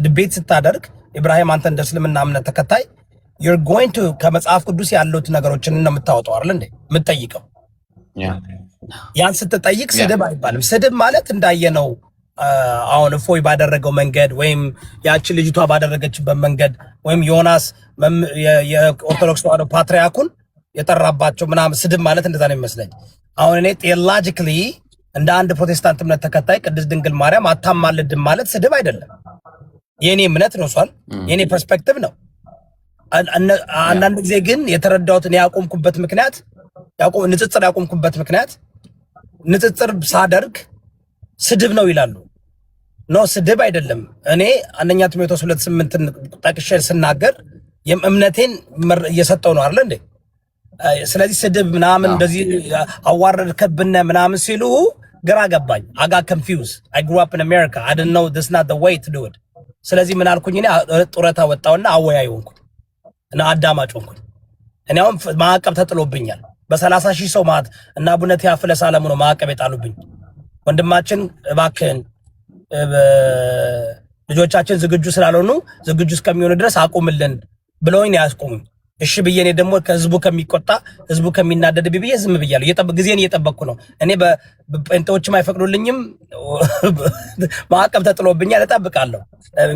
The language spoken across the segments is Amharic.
ድቤት ስታደርግ ኢብራሂም አንተ እንደ እስልምና እምነት ተከታይ you're going to ከመጽሐፍ ቅዱስ ያሉት ነገሮችን ነው የምታወጣው አይደል እንዴ የምትጠይቀው ያን ስትጠይቅ ስድብ አይባልም ስድብ ማለት እንዳየነው አሁን እፎይ ባደረገው መንገድ ወይም ያቺ ልጅቷ ባደረገችበት መንገድ ወይም ዮናስ የኦርቶዶክስ ተዋህዶ ፓትሪያርኩን የጠራባቸው ምናምን ስድብ ማለት እንደዛ ነው የሚመስለኝ አሁን እኔ ቴዎሎጂካሊ እንደ አንድ ፕሮቴስታንት እምነት ተከታይ ቅድስት ድንግል ማርያም አታማልድም ማለት ስድብ አይደለም የኔ እምነት ነው ሷል የኔ ፐርስፔክቲቭ ነው አንዳንድ ጊዜ ግን የተረዳሁትን ያቆምኩበት ምክንያት ንጽጽር ያቆምኩበት ምክንያት ንጽጽር ሳደርግ ስድብ ነው ይላሉ ኖ ስድብ አይደለም እኔ አንደኛ ቲሞቴዎስ 2:8 ጠቅሼ ስናገር የእምነቴን እየሰጠው ነው አይደል እንዴ ስለዚህ ስድብ ምናምን እንደዚህ አዋረድከብነ ምናምን ሲሉ ግራ ገባኝ I got confused I grew up in America I didn't know this is not the way to do it ስለዚህ ምን አልኩኝ እኔ ጡረታ ወጣውና አወያይ ሆንኩኝ እና አዳማጭ ሆንኩኝ እኔ አሁን ማዕቀብ ተጥሎብኛል በ30,000 ሰው ማለት እና አቡነ ቴዎፍለ ሰለሞን ነው ማዕቀብ የጣሉብኝ ወንድማችን እባክህን ልጆቻችን ዝግጁ ስላልሆኑ ዝግጁ እስከሚሆኑ ድረስ አቁምልን ብለውኝ ያስቆሙኝ እሺ ብዬ እኔ ደግሞ ከህዝቡ ከሚቆጣ ህዝቡ ከሚናደድ ብዬ ዝም ብያለሁ ጊዜን እየጠበቅኩ ነው እኔ በጴንጤዎችም አይፈቅዱልኝም ማዕቀብ ተጥሎብኛል እጠብቃለሁ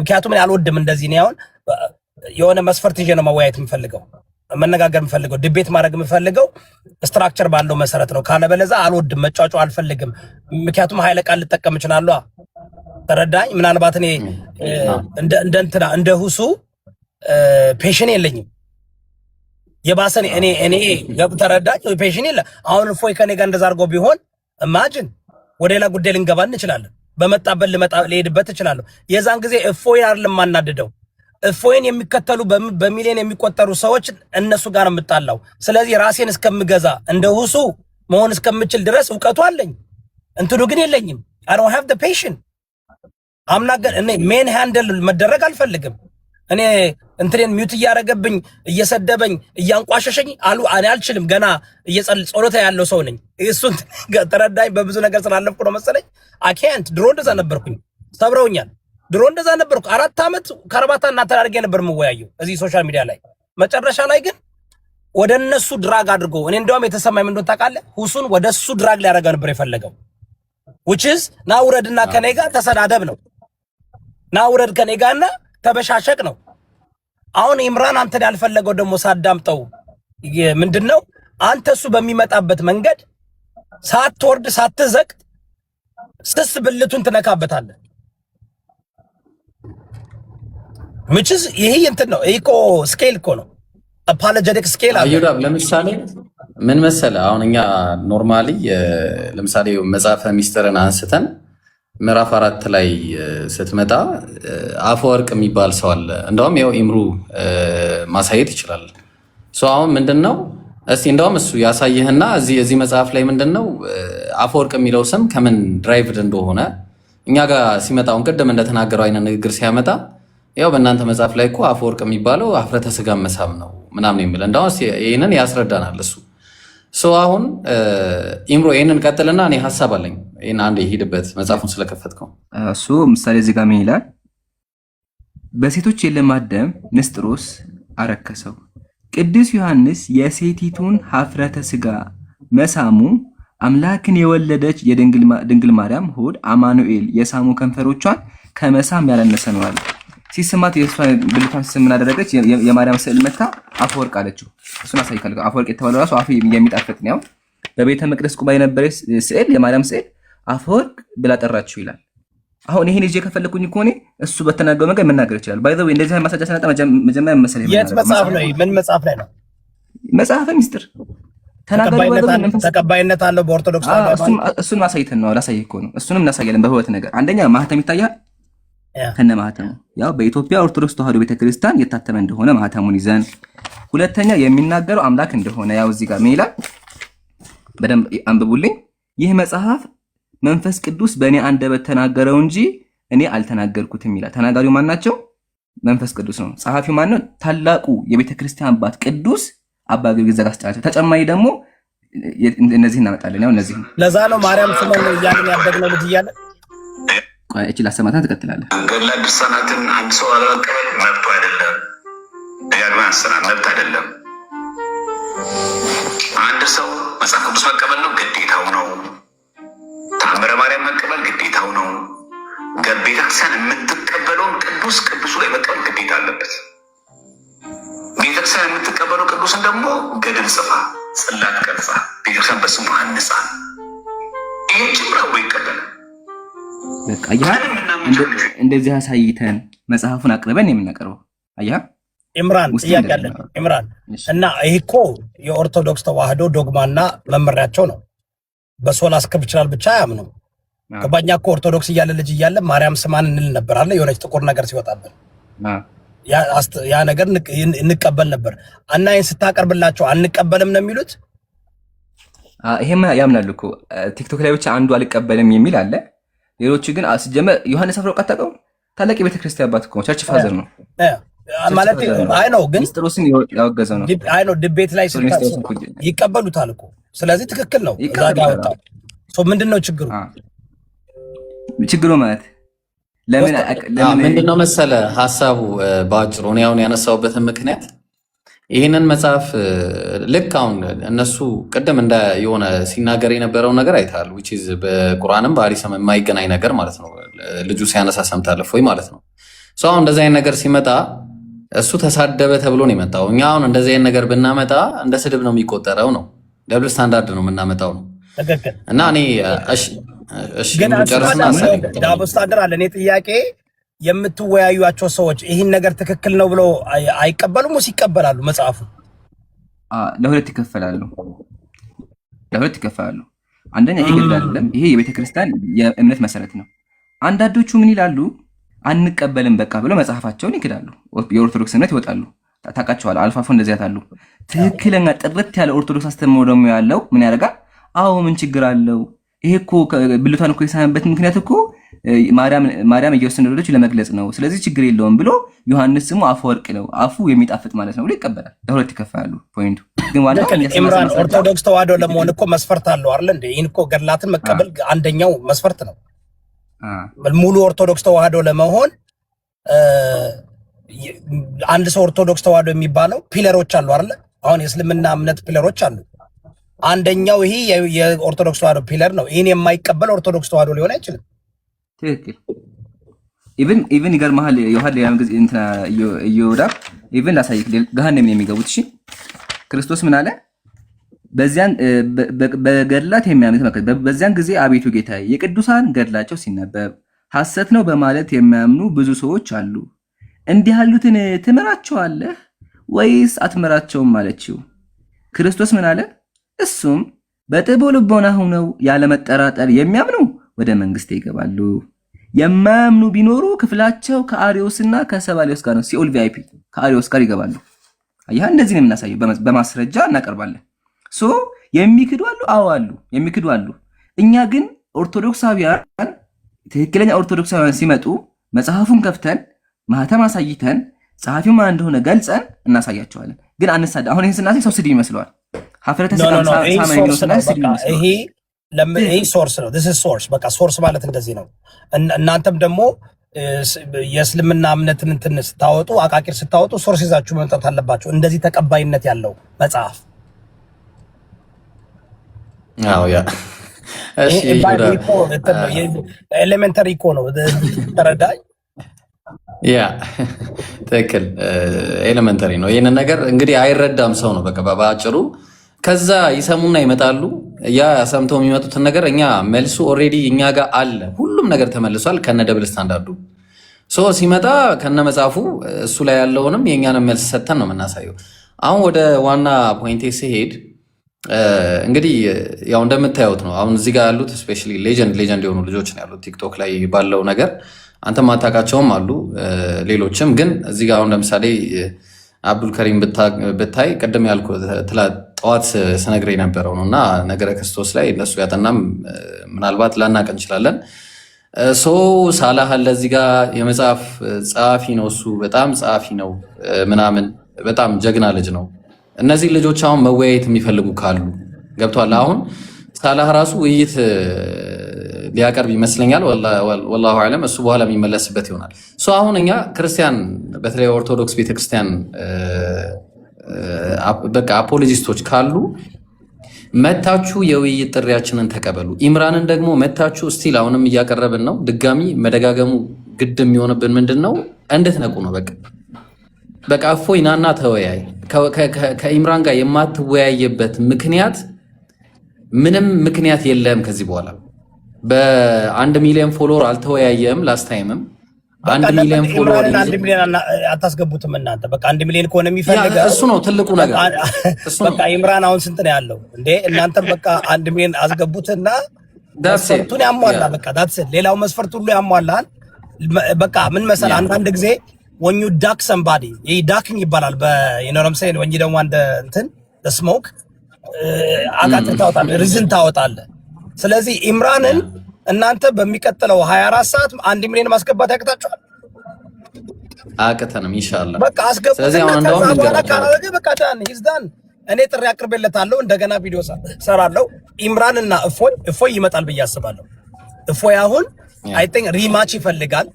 ምክንያቱም እኔ አልወድም እንደዚህ ነው አሁን የሆነ መስፈርት ይዤ ነው መወያየት የምፈልገው መነጋገር የምፈልገው ዲቤት ማድረግ የምፈልገው ስትራክቸር ባለው መሰረት ነው ካለበለዛ አልወድም መጫጫ አልፈልግም ምክንያቱም ኃይለ ቃል ልጠቀም እችላለሁ ተረዳኝ ምናልባት እኔ እንደ ሁሱ ፔሽን የለኝም የባሰን እኔ ተረዳኝ ፔሽን የለ አሁን ፎይ ከኔ ጋር እንደዛ አድርጎ ቢሆን ኢማጂን ወደ ሌላ ጉዳይ ልንገባ እንችላለን በመጣበል ልሄድበት እችላለሁ የዛን ጊዜ ፎይ አይደለም ማናደደው ፎይን የሚከተሉ በሚሊዮን የሚቆጠሩ ሰዎች እነሱ ጋር የምጣላው ስለዚህ ራሴን እስከምገዛ እንደ ሁሱ መሆን እስከምችል ድረስ ዕውቀቱ አለኝ እንትዱ ግን የለኝም I don't have the patience I'm not going እኔ ሜን ሃንድል መደረግ አልፈልግም እኔ እንትሬን ሚውት ያረገብኝ እየሰደበኝ እያንቋሸሸኝ እኔ አልችልም ገና ጸሎታ ያለው ሰው ነኝ እሱን ተረዳኝ በብዙ ነገር ስላለፍኩ ነው መሰለኝ I can't ድሮ እንደዛ ነበርኩኝ ሰብረውኛል ድሮ እንደዛ ነበርኩ 4 አመት ከርባታ እና ተራርጌ ነበር የምወያየው እዚህ ሶሻል ሚዲያ ላይ መጨረሻ ላይ ግን ወደነሱ ድራግ አድርጎ እኔ እንደውም የተሰማኝ ምን እንደሆነ ታውቃለህ ሁሱን ወደሱ ድራግ ሊያረጋ ነበር የፈለገው which is ናውረድና ከኔ ጋር ተሰዳደብ ነው ናውረድ ከኔ ጋርና ተበሻሸቅ ነው አሁን ኢምራን አንተ ያልፈለገው ደግሞ ሳዳምጠው ምንድነው አንተ እሱ በሚመጣበት መንገድ ሳትወርድ ሳትዘቅጥ ስስ ብልቱን ትነካበታለህ which is ይሄ እንትን ነው ኢኮ ስኬል እኮ ነው apologetic scale አዩዳ ለምሳሌ ምን መሰለ አሁን እኛ ኖርማሊ ለምሳሌ መጽሐፈ ሚስጥርን አንስተን ምዕራፍ 4 ላይ ስትመጣ አፈወርቅ የሚባል ሰው አለ እንደውም ያው ኢምሩ ማሳየት ይችላል አሁን ምንድነው እስቲ እንደውም እሱ ያሳየህና እዚህ መጽሐፍ ላይ ምንድነው አፈወርቅ የሚለው ስም ከምን ድራይቭድ እንደሆነ እኛ ጋር ሲመጣውን ቀደም እንደተናገረው አይነት ንግግር ሲያመጣ ያው በእናንተ መጽሐፍ ላይ እኮ አፈወርቅ የሚባለው አፍረተ ስጋ መሳም ነው ምናምን የሚል እንደውም ይሄንን ያስረዳናል እሱ አሁን ኢምሮ ይሄንን ቀጥልና እኔ ሐሳብ አለኝ ይሄን አንዴ ሄድበት መጽሐፉን ስለከፈትከው እሱ ምሳሌ እዚህ ጋር ምን ይላል በሴቶች የለማደም ንስጥሮስ አረከሰው ቅዱስ ዮሐንስ የሴቲቱን ሀፍረተ ስጋ መሳሙ አምላክን የወለደች የድንግል ማርያም ሆድ አማኑኤል የሳሙ ከንፈሮቿን ከመሳም ያለነሰ ነው አለ ሲስማት የእሷን ብልቷን ስምን አደረገች የማርያም ስዕል መታ አፈወርቅ አለችው እሱን አሳይካል አፈወርቅ የተባለው ራሱ አፍ የሚጣፍጥ ነው በቤተ መቅደስ ቁባ የነበረ ስዕል የማርያም ስዕል አፈወርቅ ብላ ጠራችው ይላል አሁን ይሄን እጄ ከፈለኩኝ እኮ እኔ እሱ በተናገረው ነገር መናገር ይችላል ባይ ዘ ወይ እንደዚህ ማሳጃ ሰነጣ መጀመሪያ መሰለኝ የት መጽሐፍ ነው ምን መጽሐፍ ላይ ነው መጽሐፈ ሚስጥር ተቀባይነት አለው በኦርቶዶክስ እሱን ማሳይተን ነው ላሳይህ እኮ ነው እሱንም እናሳያለን በህይወት ነገር አንደኛ ማህተም ይታያል ከነ ማህተሙ ያው በኢትዮጵያ ኦርቶዶክስ ተዋህዶ ቤተክርስቲያን የታተመ እንደሆነ ማህተሙን ይዘን ሁለተኛ የሚናገረው አምላክ እንደሆነ ያው እዚህ ጋር ምን ይላል በደንብ አንብቡልኝ ይህ መጽሐፍ መንፈስ ቅዱስ በእኔ አንደበት ተናገረው እንጂ እኔ አልተናገርኩትም ይላል ተናጋሪው ማን ናቸው መንፈስ ቅዱስ ነው ጸሐፊው ማን ነው ታላቁ የቤተክርስቲያን አባት ቅዱስ አባ ጊዮርጊስ ዘጋስጫቸው ተጨማሪ ደግሞ እነዚህ እናመጣለን ያው እነዚህ ለዛ ነው ማርያም ስመን ያንን ያደግነው ልጅ ይያለ እቺ ላሰማታ ትቀጥላለህ። ገድለ ድርሳናትን አንድ ሰው አለመቀበል መብቱ አይደለም። ደጋግማ ያሰናል መብት አይደለም። አንድ ሰው መጽሐፍ ቅዱስ መቀበል ነው ግዴታው ነው። ተአምረ ማርያም መቀበል ግዴታው ነው። ቤተክርስቲያን የምትቀበለውን ቅዱሱ ላይ መቀበል ግዴታ አለበት። ቤተክርስቲያን የምትቀበለው ቅዱስን ደግሞ ገድል ጽፋ ጽላት ቀርጻ ቤተክርስቲያን በስሙ አንጻ ይህን ጭምር አብሮ ይቀበላል። በቃ እንደዚህ አሳይተን መጽሐፉን አቅርበን የምናቀርበው አያ ኢምራን ጥያቄ አለን። ኢምራን እና ይሄ እኮ የኦርቶዶክስ ተዋህዶ ዶግማና መመሪያቸው ነው። በሶላ ስክሪፕቸራል ብቻ አያምኑም። ከባኛ እኮ ኦርቶዶክስ እያለ ልጅ እያለ ማርያም ስማን እንል ነበር አለ የሆነች ጥቁር ነገር ሲወጣብን ያ ነገር እንቀበል ነበር እና ይህን ስታቀርብላቸው አንቀበልም ነው የሚሉት። ይሄማ ያምናሉ እኮ ቲክቶክ ላይ ብቻ አንዱ አልቀበልም የሚል አለ። ሌሎቹ ግን ሲጀመር ዮሐንስ አፈወርቅ አታውቀውም? ታላቅ የቤተክርስቲያን አባት እኮ ቸርች ፋዘር ነው ማለት አይ ነው። ግን ሚስጥሮስን ያወገዘው ነው። አይ ነው ድቤት ላይ ይቀበሉታል እኮ። ስለዚህ ትክክል ነው። ዛጋ ወጣው ምንድነው ችግሩ? ችግሩ ማለት ለምን ምንድነው መሰለ ሀሳቡ ባጭሩ ነው አሁን ያነሳውበትን ምክንያት ይህንን መጽሐፍ ልክ አሁን እነሱ ቅድም እንደ የሆነ ሲናገር የነበረው ነገር አይታል which is በቁርአንም በሐዲስም የማይገናኝ ነገር ማለት ነው። ልጁ ሲያነሳ ሰምታለፍ ወይ ማለት ነው። አሁን እንደዚህ አይነት ነገር ሲመጣ እሱ ተሳደበ ተብሎ ነው የመጣው። እኛ አሁን እንደዚህ አይነት ነገር ብናመጣ እንደ ስድብ ነው የሚቆጠረው ነው። ደብል ስታንዳርድ ነው የምናመጣው ነው። እና እኔ እሺ ዳብል ስታንዳርድ አለ። እኔ ጥያቄ የምትወያዩቸው ሰዎች ይህን ነገር ትክክል ነው ብለው አይቀበሉም ወይስ ይቀበላሉ? መጽሐፉ ለሁለት ይከፈላሉ። አንደኛ ይሄ ገድል አይደለም፣ ይሄ የቤተክርስቲያን የእምነት መሰረት ነው። አንዳንዶቹ ምን ይላሉ? አንቀበልም በቃ ብለው መጽሐፋቸውን ይክዳሉ። የኦርቶዶክስ እምነት ይወጣሉ። ታውቃቸዋለህ። አልፋፎ እንደዚህ ያታሉ። ትክክለኛ ጥርት ያለ ኦርቶዶክስ አስተምህሮ ደግሞ ያለው ምን ያደርጋል? አዎ ምን ችግር አለው? ይሄ እኮ ብልቷን እኮ የሳመበት ምክንያት እኮ ማርያም ኢየሱስን እንደወለደች ለመግለጽ ነው። ስለዚህ ችግር የለውም ብሎ ዮሐንስ ስሙ አፈወርቅ ነው፣ አፉ የሚጣፍጥ ማለት ነው ብሎ ይቀበላል። ለሁለት ይከፋሉ። ፖይንቱ ግን ዋናው ኢምራን ኦርቶዶክስ ተዋህዶ ለመሆን እኮ መስፈርት አለው አይደል እንዴ? ይሄን እኮ ገድላትን መቀበል አንደኛው መስፈርት ነው። ሙሉ ኦርቶዶክስ ተዋህዶ ለመሆን አንድ ሰው ኦርቶዶክስ ተዋህዶ የሚባለው ፒለሮች አሉ አይደል? አሁን የእስልምና እምነት ፒለሮች አሉ። አንደኛው ይሄ የኦርቶዶክስ ተዋህዶ ፒለር ነው። ይሄን የማይቀበል ኦርቶዶክስ ተዋህዶ ሊሆን አይችልም። ትክክል። ኢቭን ይገርምሃል ዮሐንስ ያን ጊዜ እንትና ይወዳ ኢቭን ላሳይክ ገሃነም የሚገቡት እሺ ክርስቶስ ምን አለ? በዚያን በገድላት የሚያምኑት ማለት በዚያን ጊዜ አቤቱ ጌታዬ የቅዱሳን ገድላቸው ሲነበብ ሐሰት ነው በማለት የሚያምኑ ብዙ ሰዎች አሉ። እንዲህ ያሉትን ትምራቸዋለህ ወይስ አትምራቸውም አለችው። ክርስቶስ ምን አለ? እሱም በጥቡ ልቦና ሆነው ያለመጠራጠር የሚያምኑ ወደ መንግስት ይገባሉ፣ የማያምኑ ቢኖሩ ክፍላቸው ከአሪዮስና ከሰባሊዮስ ጋር ነው። ሲኦል ቪአይፒ ከአሪዮስ ጋር ይገባሉ። አያ እንደዚህ ነው የምናሳየው፣ በማስረጃ እናቀርባለን። የሚክዱ አሉ፣ አዎ አሉ፣ የሚክዱ አሉ። እኛ ግን ኦርቶዶክሳውያን ትክክለኛ ኦርቶዶክሳውያን ሲመጡ መጽሐፉን ከፍተን ማህተም አሳይተን ጸሐፊው ማን እንደሆነ ገልጸን እናሳያቸዋለን። ግን አንሳደ አሁን ይሄን ስናሳይ ሰው ስድብ ይመስለዋል። ሀፍረተ ስጋም ይሄ ሶርስ ነው። this is source በቃ ሶርስ ማለት እንደዚህ ነው። እናንተም ደግሞ የእስልምና እምነትን እንትን ስታወጡ አቃቂር ስታወጡ ሶርስ ይዛችሁ መምጣት አለባችሁ። እንደዚህ ተቀባይነት ያለው መጽሐፍ ያ እሺ ኤሌመንተሪ እኮ ነው ተረዳኝ። ያ ትክክል ኤሌመንተሪ ነው። ይህንን ነገር እንግዲህ አይረዳም ሰው ነው በቃ በአጭሩ። ከዛ ይሰሙና ይመጣሉ። ያ ሰምተው የሚመጡትን ነገር እኛ መልሱ ኦልሬዲ እኛ ጋር አለ። ሁሉም ነገር ተመልሷል ከነ ደብል ስታንዳርዱ። ሲመጣ ከነ መጽሐፉ እሱ ላይ ያለውንም የእኛንም መልስ ሰተን ነው የምናሳየው። አሁን ወደ ዋና ፖይንቴ ሲሄድ እንግዲህ ያው እንደምታዩት ነው። አሁን እዚህ ጋር ያሉት ስፔሻሊ ሌጀንድ የሆኑ ልጆች ነው ያሉት ቲክቶክ ላይ ባለው ነገር አንተ ማታውቃቸውም አሉ ሌሎችም። ግን እዚህ ጋር አሁን ለምሳሌ አብዱልከሪም ብታይ ቅድም ያልኩ ጠዋት ስነግር የነበረው ነው እና ነገረ ክርስቶስ ላይ ለሱ ያጠናም ምናልባት ላናቅ እንችላለን። ሳላህ አለ እዚህ ጋር የመጽሐፍ ጸሐፊ ነው እሱ በጣም ጸሐፊ ነው ምናምን በጣም ጀግና ልጅ ነው። እነዚህ ልጆች አሁን መወያየት የሚፈልጉ ካሉ ገብቷል። አሁን ሳላህ ራሱ ውይይት ሊያቀርብ ይመስለኛል። ወላሁ አለም እሱ በኋላ የሚመለስበት ይሆናል። አሁን እኛ ክርስቲያን በተለይ ኦርቶዶክስ ቤተክርስቲያን በቃ አፖሎጂስቶች ካሉ መታችሁ የውይይት ጥሪያችንን ተቀበሉ። ኢምራንን ደግሞ መታችሁ ስቲል አሁንም እያቀረብን ነው። ድጋሚ መደጋገሙ ግድ የሚሆንብን ምንድን ነው? እንድትነቁ ነው። በቃ እፎይ ናና ተወያይ። ከኢምራን ጋር የማትወያየበት ምክንያት ምንም ምክንያት የለም። ከዚህ በኋላ በ1 ሚሊዮን ፎሎወር አልተወያየም። ላስታይምም 1 ሚሊዮን ፎሎወር 1 ሚሊዮን አታስገቡትም እናንተ። በቃ 1 ሚሊዮን ከሆነ የሚፈልገው እሱ ነው ትልቁ ነገር። በቃ ኢምራን አሁን ስንት ነው ያለው እንዴ? እናንተም በቃ 1 ሚሊዮን አስገቡትና መስፈርቱን ያሟላ። በቃ ዳትስ ሌላው መስፈርት ሁሉ ያሟላል። በቃ ምን መሰለህ አንዳንድ ጊዜ when you duck somebody ይሄ ዳክኝ ይባላል በዩኖረም ሳይን when you don't want the smoke አቃጥታ ታወጣለህ፣ ሪዝን ታወጣለህ። ስለዚህ ኢምራንን እናንተ በሚቀጥለው 24 ሰዓት 1 ሚሊዮን ማስገባት ያቅታችኋል? አቅተንም ኢንሻአላህ በቃ አስገቡት። ስለዚህ አሁን እንደውም በቃ ዳን ይዝዳን እኔ ጥሪ አቅርቤለታለሁ። እንደገና ቪዲዮ ሰራለሁ። ኢምራንና እፎይ ይመጣል ብዬ አስባለሁ። እፎይ አሁን አይ ቲንክ ሪማች ይፈልጋል።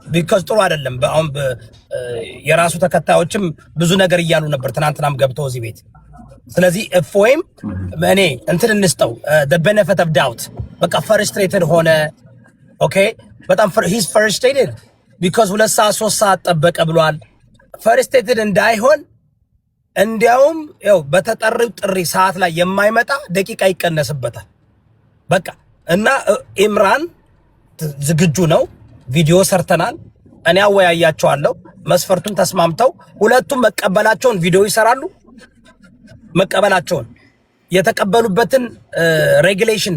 ቢኮዝ ጥሩ አይደለም። አሁን የራሱ ተከታዮችም ብዙ ነገር እያሉ ነበር ትናንትናም ገብተው እዚህ ቤት። ስለዚህ እፎይም እኔ እንትን እንስጠው the benefit of doubt። በቃ ፍርስትሬትድ ሆነ። ኦኬ በጣም he's frustrated because 2 ሰዓት 3 ሰዓት ጠበቀ ብሏል። ፍርስትሬትድ እንዳይሆን እንዲያውም ያው በተጠሪው ጥሪ ሰዓት ላይ የማይመጣ ደቂቃ ይቀነስበታል። በቃ እና ኢምራን ዝግጁ ነው። ቪዲዮ ሰርተናል። እኔ አወያያቸዋለሁ። መስፈርቱን ተስማምተው ሁለቱም መቀበላቸውን ቪዲዮ ይሰራሉ። መቀበላቸውን የተቀበሉበትን ሬጉሌሽን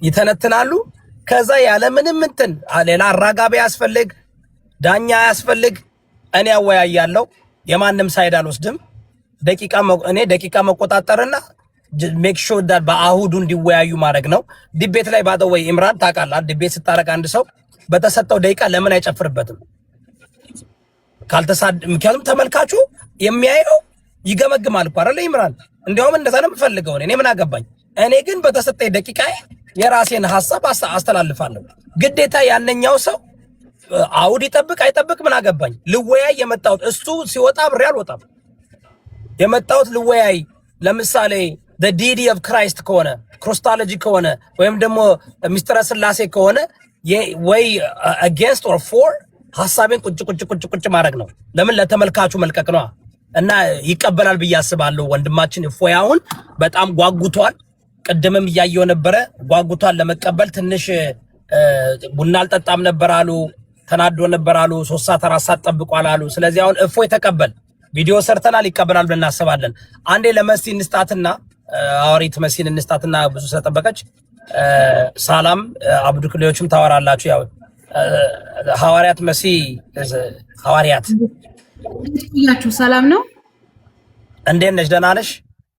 ይተነትናሉ። ከዛ ያለ ምንም እንትን ሌላ አራጋቢ ያስፈልግ ዳኛ ያስፈልግ እኔ አወያያለሁ። የማንም ሳይድ አልወስድም። ደቂቃ መቆጣጠርና ሜክ ሹር ዳት በአሁዱ እንዲወያዩ ማድረግ ነው። ዲቤት ላይ ባደው ወይ ኢምራን ታውቃለህ፣ ዲቤት ስታረቅ አንድ ሰው በተሰጠው ደቂቃ ለምን አይጨፍርበትም? ምክንያቱም ተመልካቹ የሚያየው ይገመግማል እኮ አይደል ኢምራን? እንዲያውም እንደዛ ነው የምፈልገው እኔ ምን አገባኝ። እኔ ግን በተሰጠኝ ደቂቃ የራሴን ሐሳብ አስተላልፋለሁ። ግዴታ ያነኛው ሰው አውድ ይጠብቅ አይጠብቅ ምን አገባኝ። ልወያይ የመጣሁት እሱ ሲወጣ ብሬ አልወጣም። የመጣሁት ልወያይ። ለምሳሌ the deity of Christ ከሆነ ክሪስቶሎጂ ከሆነ ወይም ደግሞ ሚስጥረ ስላሴ ከሆነ ወይ against or for ሐሳቤን ቁጭ ማድረግ ነው። ለምን ለተመልካቹ መልቀቅ ነው። እና ይቀበላል ብዬ አስባለሁ። ወንድማችን እፎይ አሁን በጣም ጓጉቷል። ቅድምም እያየው ነበረ ጓጉቷል ለመቀበል። ትንሽ ቡና አልጠጣም ነበር አሉ፣ ተናዶ ነበር አሉ፣ 3 ሰዓት 4 ሰዓት ጠብቋል አሉ። ስለዚህ አሁን እፎይ ተቀበል። ቪዲዮ ሰርተናል፣ ይቀበላል ብለን እናስባለን። አንዴ ለመሲ እንስጣትና አውሪት መሲን እንስጣትና ብዙ ስለጠበቀች ሰላም አብዱክሌዎችም ታወራላችሁ። ያው ሐዋርያት መሲ ሐዋርያት ያችሁ ሰላም ነው። እንዴት ነሽ? ደህና ነሽ?